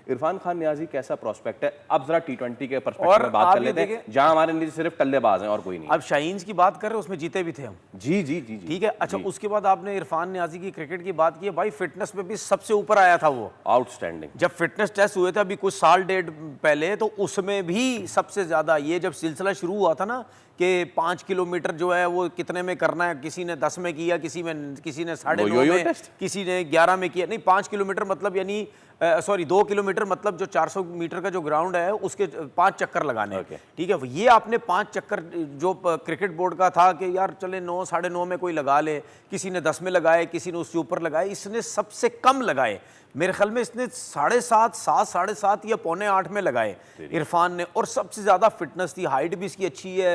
इरफान खान नियाजी कैसा प्रोस्पेक्ट है? अब जरा टी20 के पर्सपेक्टिव में बात कर लेते हैं, जहां हमारे लिए सिर्फ टल्लेबाज हैं और कोई नहीं। अब शाहीन की बात कर रहे हैं, उसमें जीते भी थे हम। जी जी जी ठीक है। अच्छा, उसके बाद आपने इरफान नियाजी की क्रिकेट की बात की है, भाई फिटनेस में भी सबसे ऊपर आया था वो, आउटस्टैंडिंग। जब फिटनेस टेस्ट हुए थे अभी कुछ साल डेढ़ पहले, तो उसमें भी सबसे ज्यादा, ये जब सिलसिला शुरू हुआ था ना कि 5 किलोमीटर जो है वो कितने में करना है, किसी ने 10 में किया, किसी ने 9.5 में, किसी ने 11 में किया। नहीं, 5 किलोमीटर मतलब यानी 2 किलोमीटर मतलब जो 400 मीटर का जो ग्राउंड है उसके 5 चक्कर लगाने। ठीक है, ये आपने 5 चक्कर जो क्रिकेट बोर्ड का था कि यार चले 9 साढ़े 9 में कोई लगा ले, किसी ने 10 में लगाए, किसी ने उससे ऊपर लगाए, इसने सबसे कम लगाए मेरे ख्याल में, इसने 7.5 साढ़े 7 या 7.75 में लगाए इरफान ने। और सबसे ज्यादा फिटनेस थी, हाइट भी इसकी अच्छी है,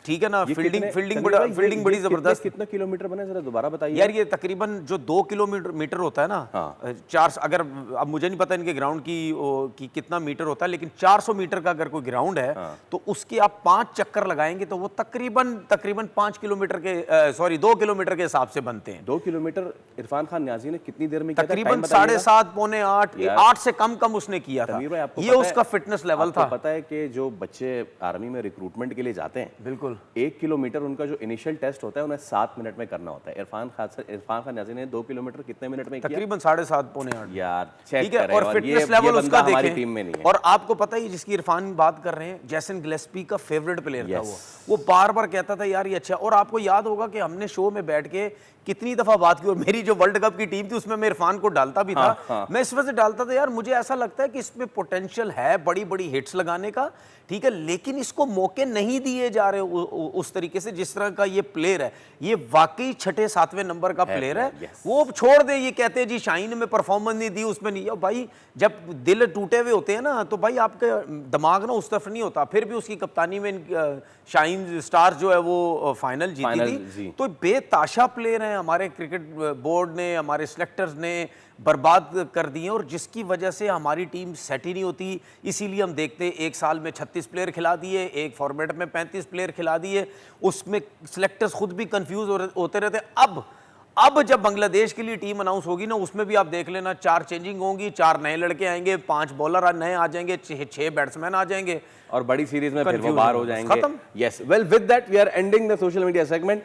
ठीक है ना, फील्डिंग बड़ी जबरदस्त। कितना किलोमीटर बना जरा दोबारा बताइए यार। ये तकरीबन जो 2 किलोमीटर होता है ना, हाँ। 4, अगर अब मुझे नहीं पता इनके ग्राउंड की कितना मीटर होता है, लेकिन 400 मीटर का अगर कोई ग्राउंड है, हाँ। तो उसके आप 5 चक्कर लगाएंगे तो वो तकरीबन 5 किलोमीटर के 2 किलोमीटर के हिसाब से बनते हैं। 2 किलोमीटर इरफान खान नियाजी ने कितनी देर में किया? तकरीबन 7.5 पौने 8 से कम उसने किया था। ये उसका फिटनेस लेवल था। पता है कि जो बच्चे आर्मी में रिक्रूटमेंट के लिए जाते हैं, बिल्कुल 1 किलोमीटर उनका जो इनिशियल टेस्ट होता है उन्हें 7 मिनट में करना होता है। इरफान खान नियाजी ने 2 किलोमीटर कितने मिनट में किया? तकरीबन 7.5 पौने 8। यार ठीक है, और फिटनेस लेवल उसका हमारी टीम में नहीं है। और आपको पता है जिसकी इरफान बात कर रहे हैं, जैसन गिलेस्पी का फेवरेट प्लेयर था वो बार बार कहता था यार ये अच्छा। और आपको याद होगा कि हमने शो में बैठ के कितनी दफा बात की, और मेरी जो वर्ल्ड कप की टीम थी उसमें मैं इरफान को डालता भी था। हाँ। मैं इस वजह से डालता था यार, मुझे ऐसा लगता है कि इसमें पोटेंशियल है बड़ी बड़ी हिट्स लगाने का, ठीक है, लेकिन इसको मौके नहीं दिए जा रहे उस तरीके से जिस तरह का ये प्लेयर है। ये वाकई 6-7वें नंबर का प्लेयर है। वो छोड़ दे, ये कहते हैं जी शाहीन में परफॉर्मेंस नहीं दी, उसमें नहीं। भाई जब दिल टूटे हुए होते हैं ना, तो भाई आपका दिमाग ना उस तरफ नहीं होता। फिर भी उसकी कप्तानी में शाहीन स्टार्स जो है वो फाइनल जीती थी। तो बेताशा प्लेयर हैं, हमारे क्रिकेट बोर्ड ने, हमारे सिलेक्टर्स ने बर्बाद कर दिए, और जिसकी वजह से हमारी टीम सेट ही नहीं होती। इसीलिए हम देखते हैं एक साल में 36 प्लेयर खिला दिए, एक फॉर्मेट में 35 प्लेयर खिला दिए, उसमें सिलेक्टर्स खुद भी कंफ्यूज होते रहते। अब जब बांग्लादेश के लिए टीम अनाउंस होगी ना, उसमें भी आप देख लेना 4 चेंजिंग होंगी, 4 नए लड़के आएंगे, 5 बॉलर नए आ जाएंगे, 6 बैट्समैन आ जाएंगे, और बड़ी सीरीज में फिर वो बाहर हो जाएंगे। खत्म। Yes, well with that we are ending the social media segment.